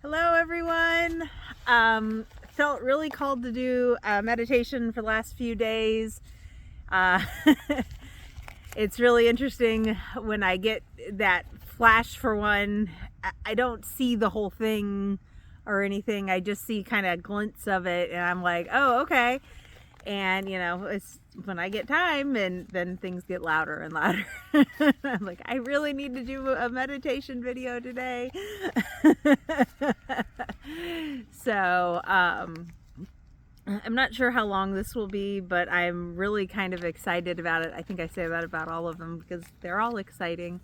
Hello everyone. Felt really called to do a meditation for the last few days. Uh, it's really interesting when I get that flash for one. I don't see the whole thing or anything. I just see kind of a glimpse of it and I'm like, oh, okay. And it's when I get time, and then things get louder and louder. I'm like, I really need to do a meditation video today. So I'm not sure how long this will be, but I'm really kind of excited about it. I think I say that about all of them because they're all exciting.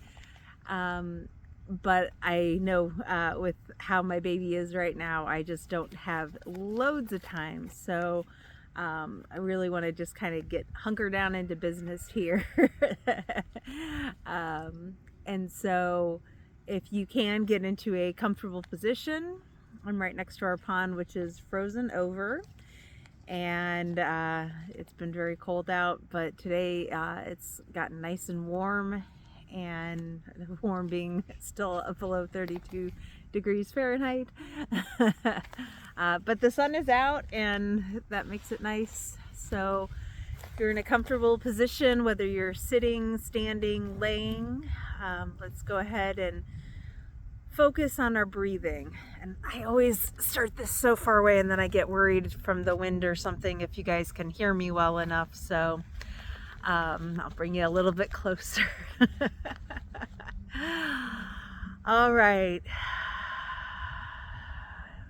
But I know with how my baby is right now, I just don't have loads of time. So I really want to just kind of hunker down into business here. And so if you can get into a comfortable position, I'm right next to our pond, which is frozen over. And it's been very cold out, but today it's gotten nice and warm, and warm being still below 32 degrees Fahrenheit. But the sun is out and that makes it nice. So if you're in a comfortable position, whether you're sitting, standing, laying, let's go ahead and focus on our breathing. And I always start this so far away and then I get worried from the wind or something if you guys can hear me well enough. So I'll bring you a little bit closer. All right.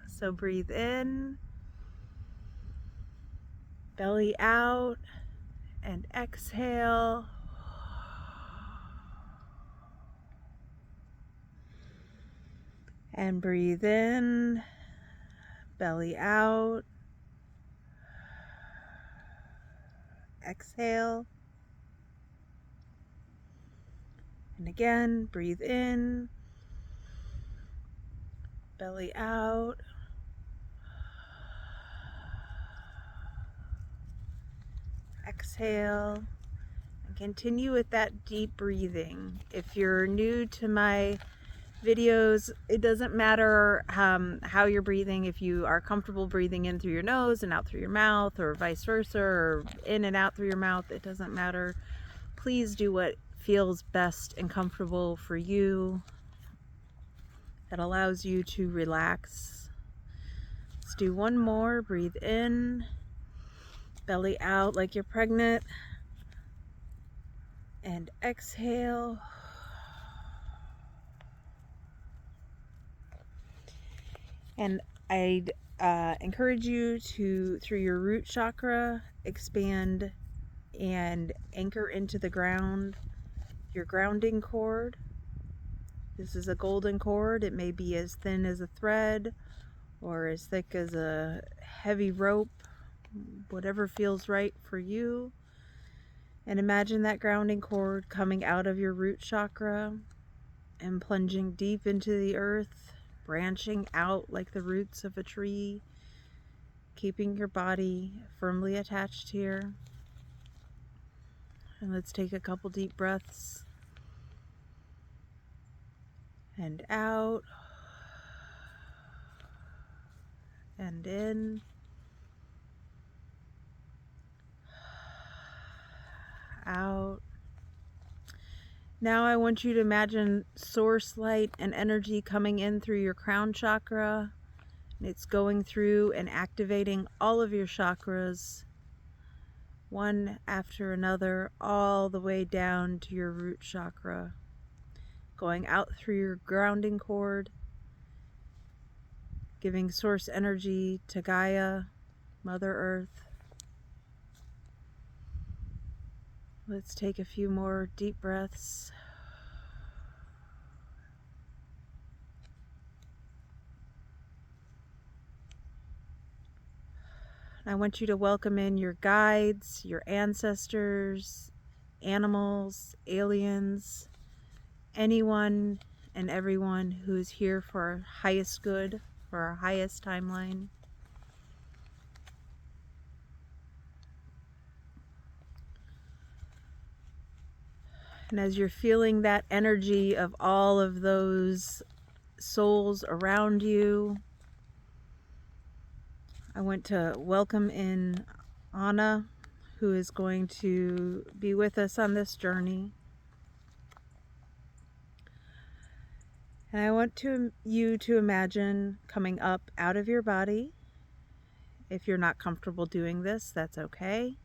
So breathe in, belly out, and exhale. And breathe in, belly out, exhale. And again, breathe in, belly out, exhale, and continue with that deep breathing. If you're new to my videos, it doesn't matter how you're breathing. If you are comfortable breathing in through your nose and out through your mouth, or vice versa, or in and out through your mouth, it doesn't matter. Please do what feels best and comfortable for you, that allows you to relax. Let's do one more. Breathe in, belly out like you're pregnant, and exhale. And I'd encourage you to, through your root chakra, expand and anchor into the ground your grounding cord. This is a golden cord. It may be as thin as a thread or as thick as a heavy rope, whatever feels right for you. And imagine that grounding cord coming out of your root chakra and plunging deep into the earth, branching out like the roots of a tree, keeping your body firmly attached here. And let's take a couple deep breaths. And out. And in. Out. Now I want you to imagine source light and energy coming in through your crown chakra. It's going through and activating all of your chakras, one after another, all the way down to your root chakra, going out through your grounding cord, giving source energy to Gaia, Mother Earth. Let's take a few more deep breaths. I want you to welcome in your guides, your ancestors, animals, aliens, anyone and everyone who is here for our highest good, for our highest timeline. And as you're feeling that energy of all of those souls around you. I want to welcome in Anna, who is going to be with us on this journey. And I want you to imagine coming up out of your body. If you're not comfortable doing this, that's okay.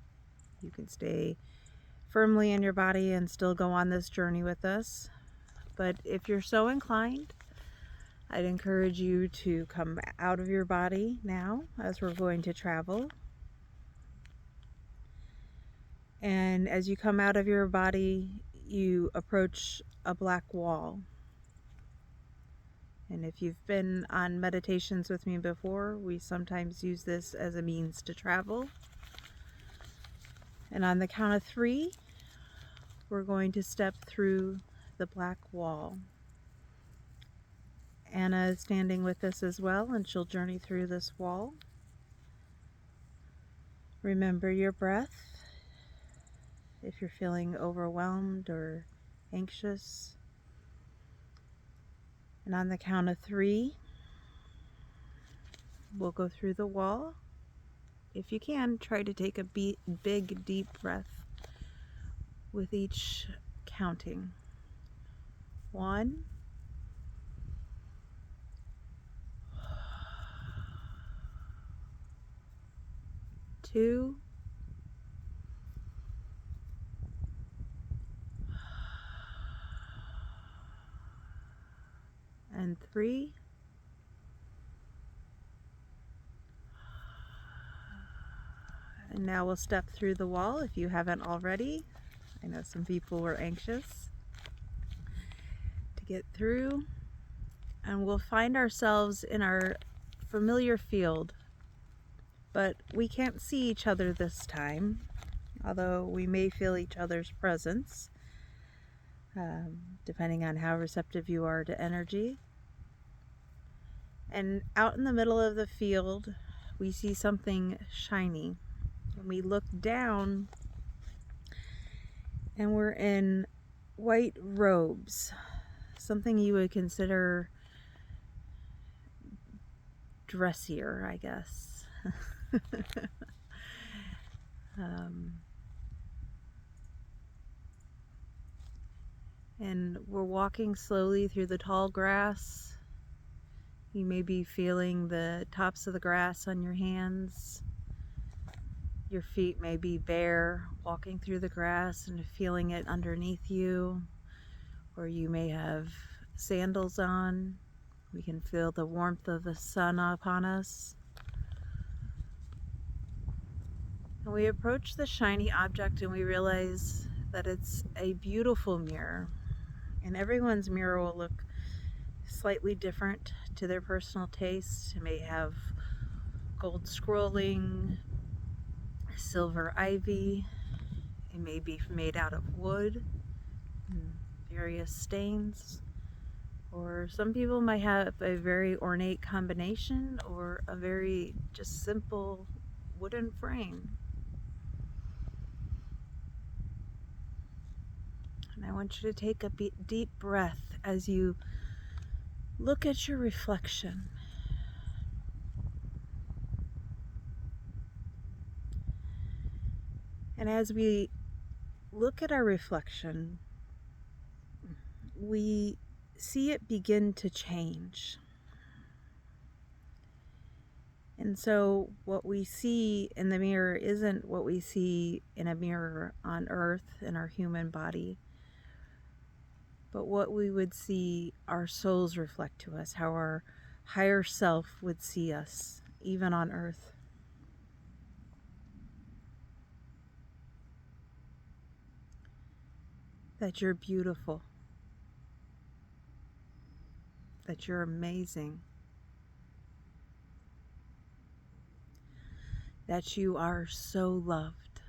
You can stay firmly in your body and still go on this journey with us. But if you're so inclined, I'd encourage you to come out of your body now as we're going to travel. And as you come out of your body, you approach a black wall. And if you've been on meditations with me before, we sometimes use this as a means to travel. And on the count of 3, we're going to step through the black wall. Anna is standing with us as well, and she'll journey through this wall. Remember your breath. If you're feeling overwhelmed or anxious. And on the count of 3, we'll go through the wall. If you can, try to take a big, deep breath with each counting. 1, 2, and 3. And now we'll step through the wall if you haven't already. I know some people were anxious to get through. And we'll find ourselves in our familiar field, but we can't see each other this time, although we may feel each other's presence, depending on how receptive you are to energy. And out in the middle of the field, we see something shiny. And we look down, and we're in white robes, something you would consider dressier, I guess. And we're walking slowly through the tall grass. You may be feeling the tops of the grass on your hands. Your feet may be bare, walking through the grass and feeling it underneath you. Or you may have sandals on. We can feel the warmth of the sun upon us. And we approach the shiny object and we realize that it's a beautiful mirror. And everyone's mirror will look slightly different to their personal taste. It may have gold scrolling, silver ivy. It may be made out of wood, various stains. Or some people might have a very ornate combination or a very just simple wooden frame. And I want you to take a deep breath as you look at your reflection. And as we look at our reflection, we see it begin to change. And so what we see in the mirror isn't what we see in a mirror on earth in our human body, but what we would see our souls reflect to us, how our higher self would see us, even on earth. That you're beautiful, that you're amazing, that you are so loved,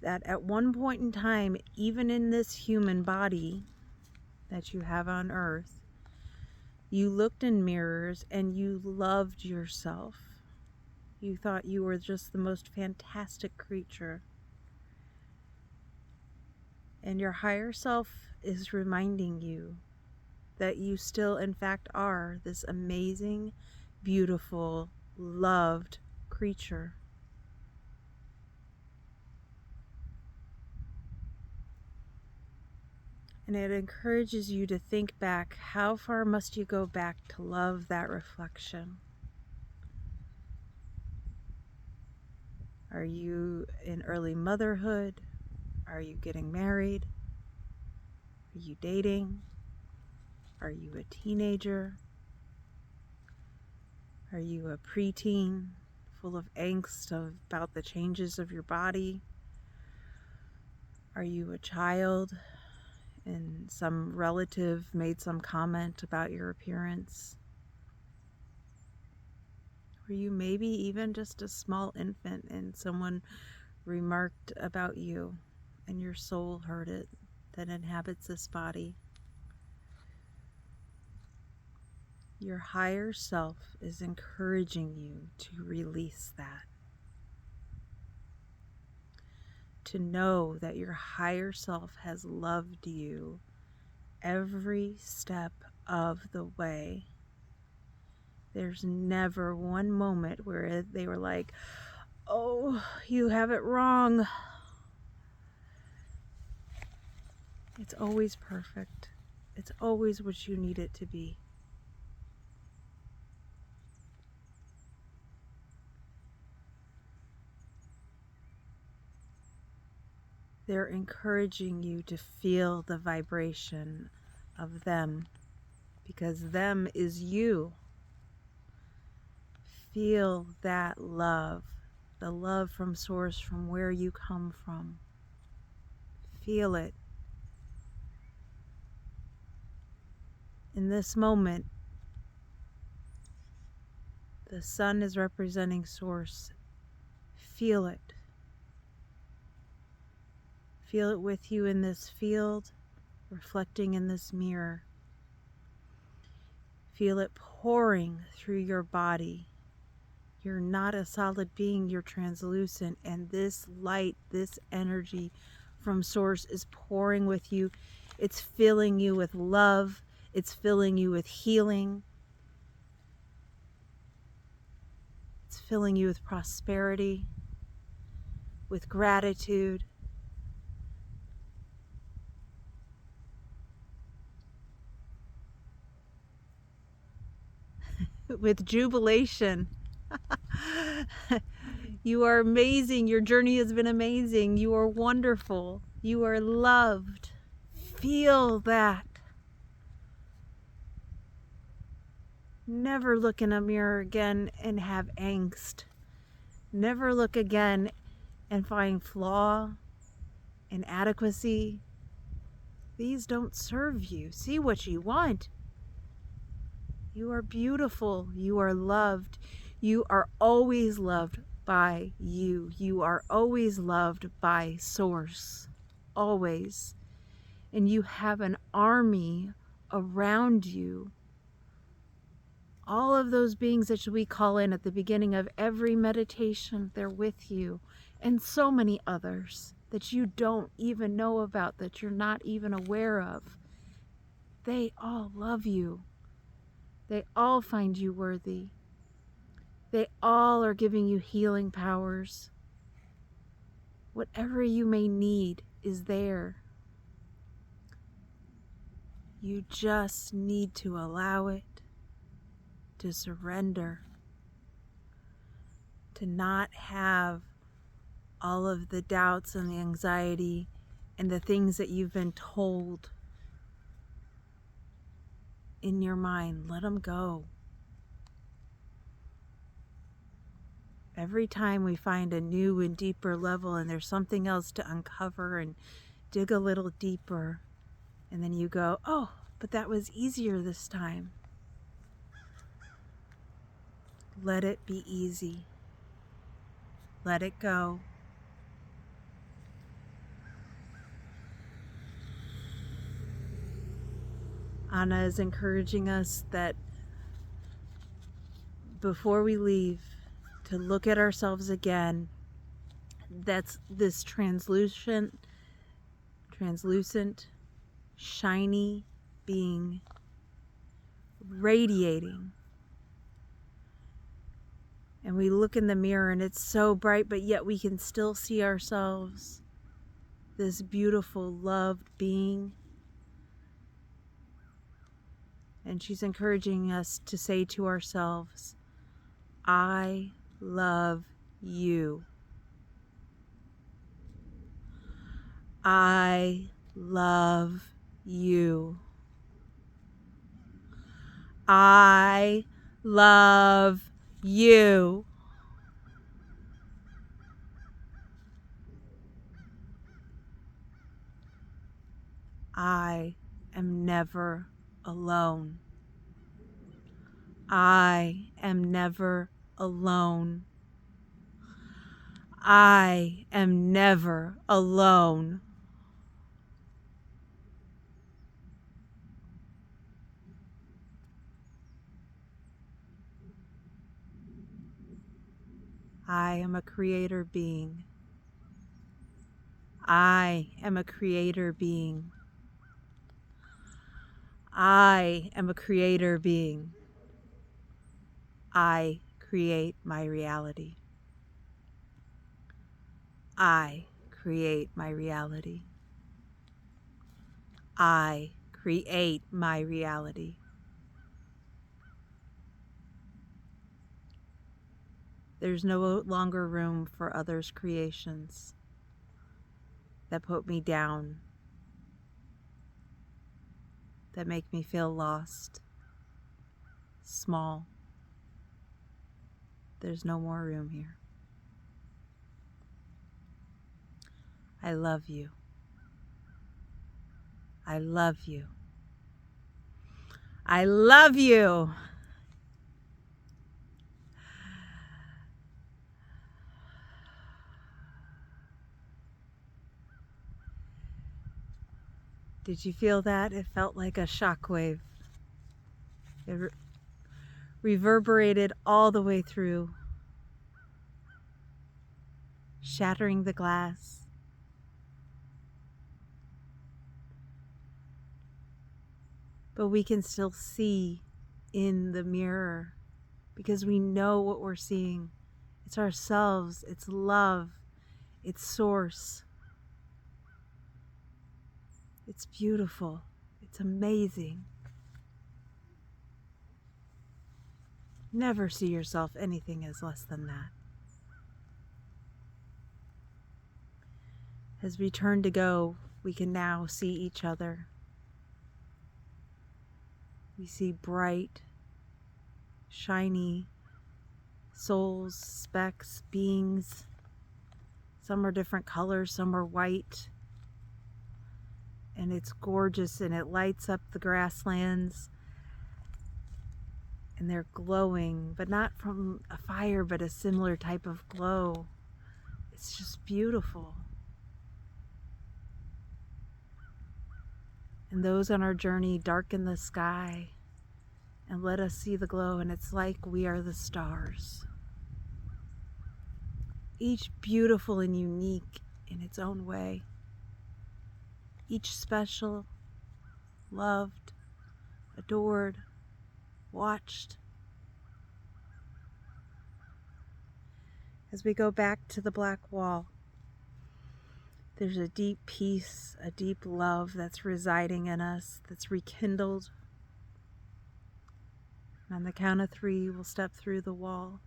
that at one point in time, even in this human body that you have on earth, you looked in mirrors and you loved yourself. You thought you were just the most fantastic creature. And your higher self is reminding you that you still, in fact, are this amazing, beautiful, loved creature. And it encourages you to think back, how far must you go back to love that reflection? Are you in early motherhood? Are you getting married? Are you dating? Are you a teenager? Are you a preteen full of angst about the changes of your body? Are you a child and some relative made some comment about your appearance? Or you maybe even just a small infant and someone remarked about you and your soul heard it that inhabits this body? Your higher self is encouraging you to release that. To know that your higher self has loved you every step of the way. There's never one moment where they were like, oh, you have it wrong. It's always perfect. It's always what you need it to be. They're encouraging you to feel the vibration of them, because them is you. Feel that love, the love from source, from where you come from. Feel it. In this moment, the sun is representing source. Feel it. Feel it with you in this field, reflecting in this mirror. Feel it pouring through your body. You're not a solid being, you're translucent, and this light, this energy from source is pouring with you. It's filling you with love. It's filling you with healing. It's filling you with prosperity, with gratitude. With jubilation. You are amazing. Your journey has been amazing. You are wonderful. You are loved. Feel that. Never look in a mirror again and have angst. Never look again and find flaw, inadequacy. These don't serve you. See what you want. You are beautiful. You are loved. You are always loved by you. You are always loved by source. Always. And you have an army around you. All of those beings that we call in at the beginning of every meditation, they're with you. And so many others that you don't even know about, that you're not even aware of. They all love you. They all find you worthy. They all are giving you healing powers. Whatever you may need is there. You just need to allow it, to surrender, to not have all of the doubts and the anxiety and the things that you've been told in your mind. Let them go. Every time we find a new and deeper level and there's something else to uncover and dig a little deeper, and then you go, oh, but that was easier this time. Let it be easy. Let it go. Anna is encouraging us that before we leave, to look at ourselves again. That's this translucent, translucent, shiny being, radiating. And we look in the mirror and it's so bright, but yet we can still see ourselves, this beautiful, loved being. And she's encouraging us to say to ourselves, I love you. I love you. I love you. I am never alone. I am never alone. I am never alone. I am a creator being. I am a creator being. I am a creator being. I create my reality. I create my reality. I create my reality. There's no longer room for others' creations that put me down, that make me feel lost, small. There's no more room here. I love you. I love you. I love you. Did you feel that? It felt like a shockwave. It reverberated all the way through, shattering the glass. But we can still see in the mirror because we know what we're seeing. It's ourselves, it's love, it's source. It's beautiful, it's amazing. Never see yourself anything as less than that. As we turn to go, we can now see each other. We see bright, shiny souls, specks, beings. Some are different colors, some are white. And it's gorgeous and it lights up the grasslands. And they're glowing, but not from a fire, but a similar type of glow. It's just beautiful. And those on our journey darken the sky and let us see the glow, and it's like we are the stars. Each beautiful and unique in its own way. Each special, loved, adored, watched. As we go back to the black wall, there's a deep peace, a deep love that's residing in us, that's rekindled. And on the count of 3, we'll step through the wall.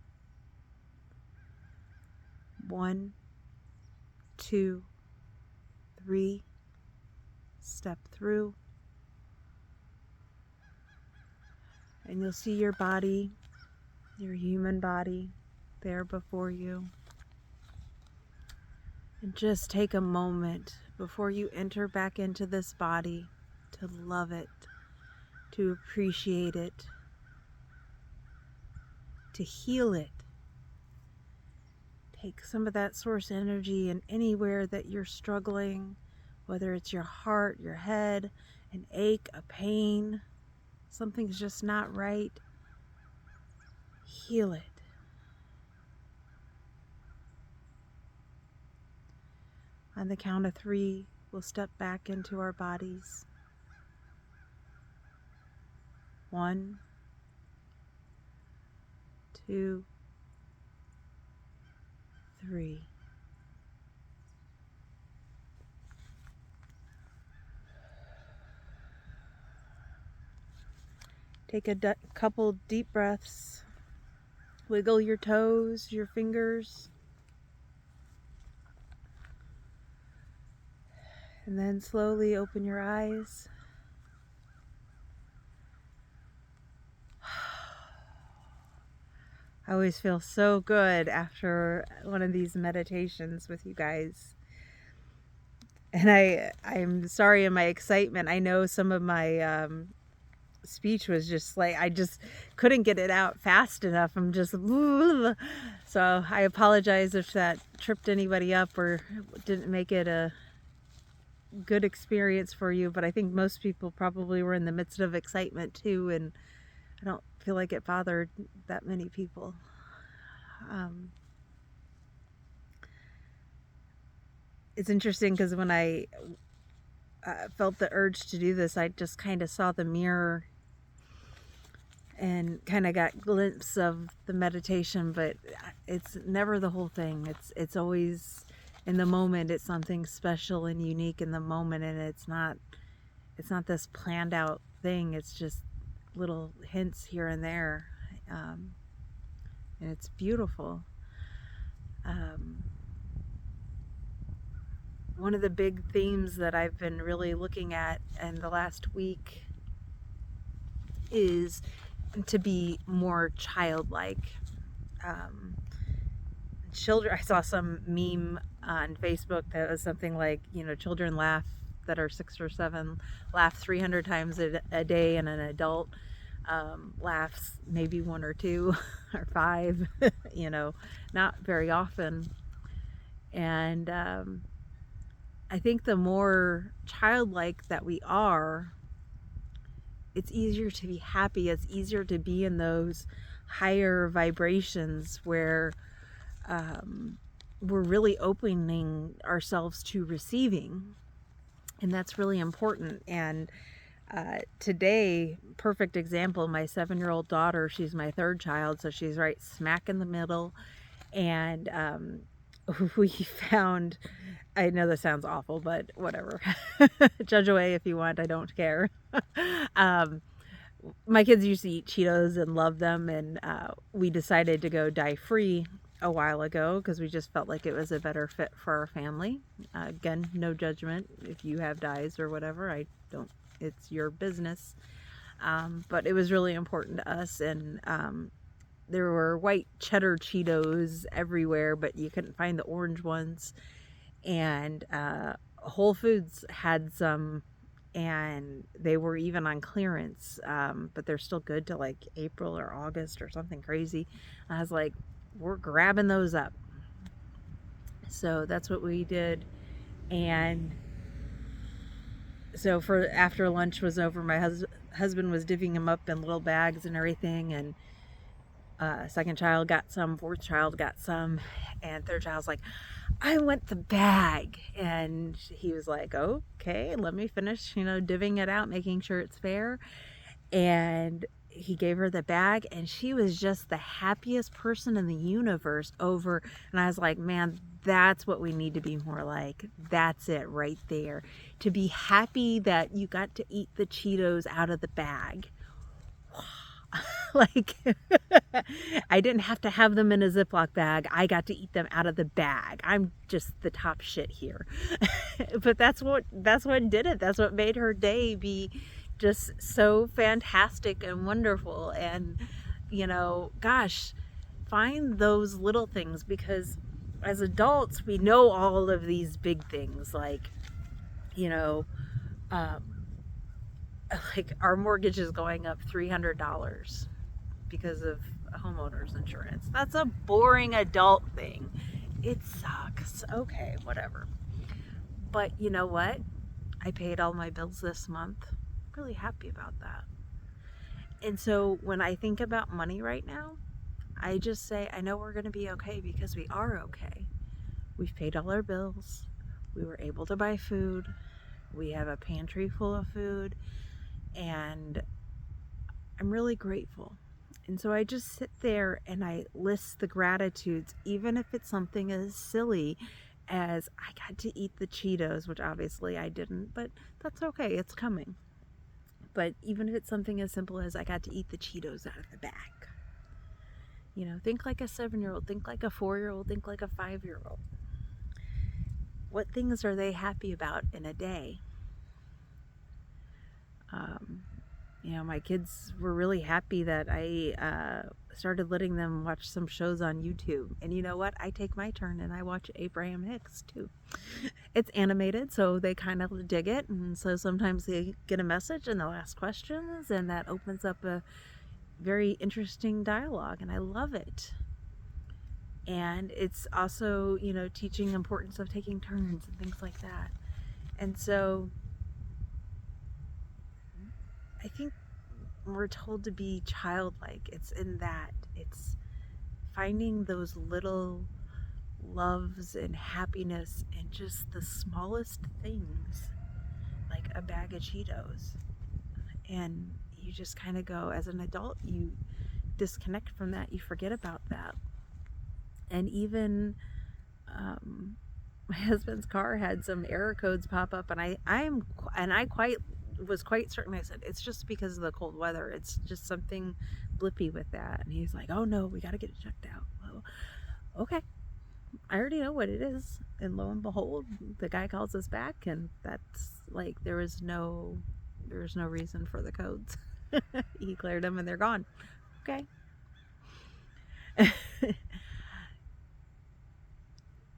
1, 2, 3. Step through. And you'll see your body, your human body, there before you. And just take a moment before you enter back into this body to love it, to appreciate it, to heal it. Take some of that source energy and anywhere that you're struggling, whether it's your heart, your head, an ache, a pain, something's just not right, heal it. On the count of 3, we'll step back into our bodies. 1, 2, 3. Take a couple deep breaths. Wiggle your toes, your fingers. And then slowly open your eyes. I always feel so good after one of these meditations with you guys. And I'm sorry in my excitement. I know some of my speech was just like, I just couldn't get it out fast enough. I'm just, so I apologize if that tripped anybody up or didn't make it a good experience for you, but I think most people probably were in the midst of excitement too, and I don't feel like it bothered that many people. It's interesting because when I felt the urge to do this, I just kind of saw the mirror and kind of got a glimpse of the meditation, but it's never the whole thing. It's always in the moment. It's something special and unique in the moment, and it's not this planned out thing. It's just little hints here and there, and it's beautiful. One of the big themes that I've been really looking at in the last week is to be more childlike. Children, I saw some meme on Facebook that was something like, children laugh that are 6 or 7 laugh 300 times a day, and an adult laughs maybe 1 or 2 or 5, not very often. And I think the more childlike that we are, it's easier to be happy. It's easier to be in those higher vibrations where we're really opening ourselves to receiving. And that's really important. And today, perfect example, my 7-year-old daughter, she's my 3rd child, so she's right smack in the middle. And we found, I know this sounds awful, but whatever. Judge away if you want, I don't care. My kids used to eat Cheetos and love them, and we decided to go dye-free a while ago because we just felt like it was a better fit for our family. Again, no judgment if you have dyes or whatever. I don't, it's your business. But it was really important to us, and there were white cheddar Cheetos everywhere, but you couldn't find the orange ones. And Whole Foods had some, and they were even on clearance, but they're still good to like April or August or something crazy. And I was like, we're grabbing those up. So that's what we did. And so for after lunch was over, my husband was divvying them up in little bags and everything, and 2nd child got some, 4th child got some, and 3rd child's like, I want the bag. And he was like, okay, let me finish, divvying it out, making sure it's fair. And he gave her the bag, and she was just the happiest person in the universe over. And I was like, man, that's what we need to be more like. That's it right there. To be happy that you got to eat the Cheetos out of the bag. Like, I didn't have to have them in a Ziploc bag. I got to eat them out of the bag. I'm just the top shit here. But that's what did it. That's what made her day be just so fantastic and wonderful. And, gosh, find those little things, because as adults, we know all of these big things, like, like our mortgage is going up $300 because of homeowners insurance. That's a boring adult thing. It sucks. Okay, whatever. But you know what? I paid all my bills this month. Really happy about that. And so when I think about money right now, I just say, I know we're going to be okay, because we are okay. We've paid all our bills. We were able to buy food. We have a pantry full of food, and I'm really grateful. And so I just sit there and I list the gratitudes, even if it's something as silly as I got to eat the Cheetos, which obviously I didn't, but that's okay, it's coming. But even if it's something as simple as I got to eat the Cheetos out of the bag. You know, think like a 7-year-old, think like a 4-year-old, think like a 5-year-old. What things are they happy about in a day? You know, my kids were really happy that I started letting them watch some shows on YouTube. And you know what? I take my turn and I watch Abraham Hicks too. It's animated, so they kind of dig it. And so sometimes they get a message and they'll ask questions, and that opens up a very interesting dialogue, and I love it. And it's also, you know, teaching the importance of taking turns and things like that. And so I think we're told to be childlike. It's in that. It's finding those little loves and happiness in just the smallest things, like a bag of Cheetos. And you just kind of go, as an adult, you disconnect from that, you forget about that. And even my husband's car had some error codes pop up, and I was quite certain. I said, it's just because of the cold weather, it's just something blippy with that. And he's like, oh no, we got to get it checked out. Well, okay, I already know what it is. And lo and behold, the guy calls us back, and that's like, there was no reason for the codes. He cleared them and they're gone. Okay.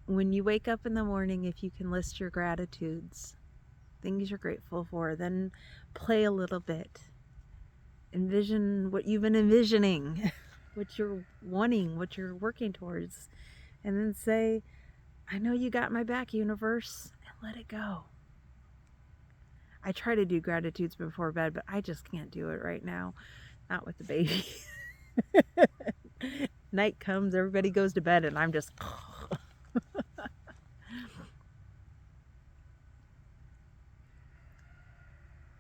When you wake up in the morning, if you can list your gratitudes, things you're grateful for, then play a little bit. Envision what you've been envisioning, what you're wanting, what you're working towards, and then say, I know you got my back, universe, and let it go. I try to do gratitudes before bed, but I just can't do it right now. Not with the baby. Night comes, everybody goes to bed, and I'm just...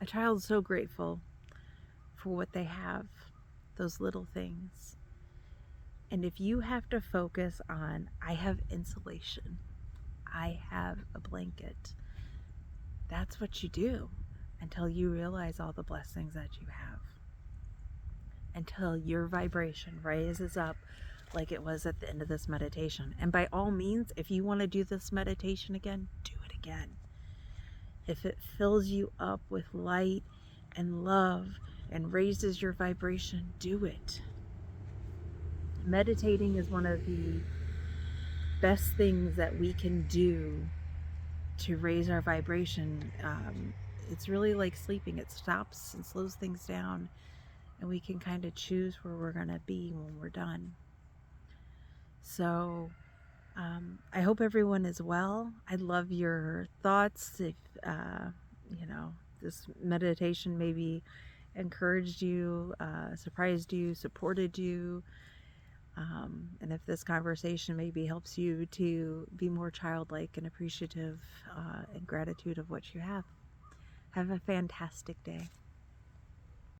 A child's so grateful for what they have, those little things. And if you have to focus on, I have insulation, I have a blanket, that's what you do until you realize all the blessings that you have. Until your vibration raises up like it was at the end of this meditation. And by all means, if you want to do this meditation again, do it again. If it fills you up with light and love and raises your vibration, do it. Meditating is one of the best things that we can do to raise our vibration. It's really like sleeping. It stops and slows things down, and we can kind of choose where we're going to be when we're done. So I hope everyone is well. I love your thoughts. If you know, this meditation maybe encouraged you, surprised you, supported you, and if this conversation maybe helps you to be more childlike and appreciative and gratitude of what you have a fantastic day.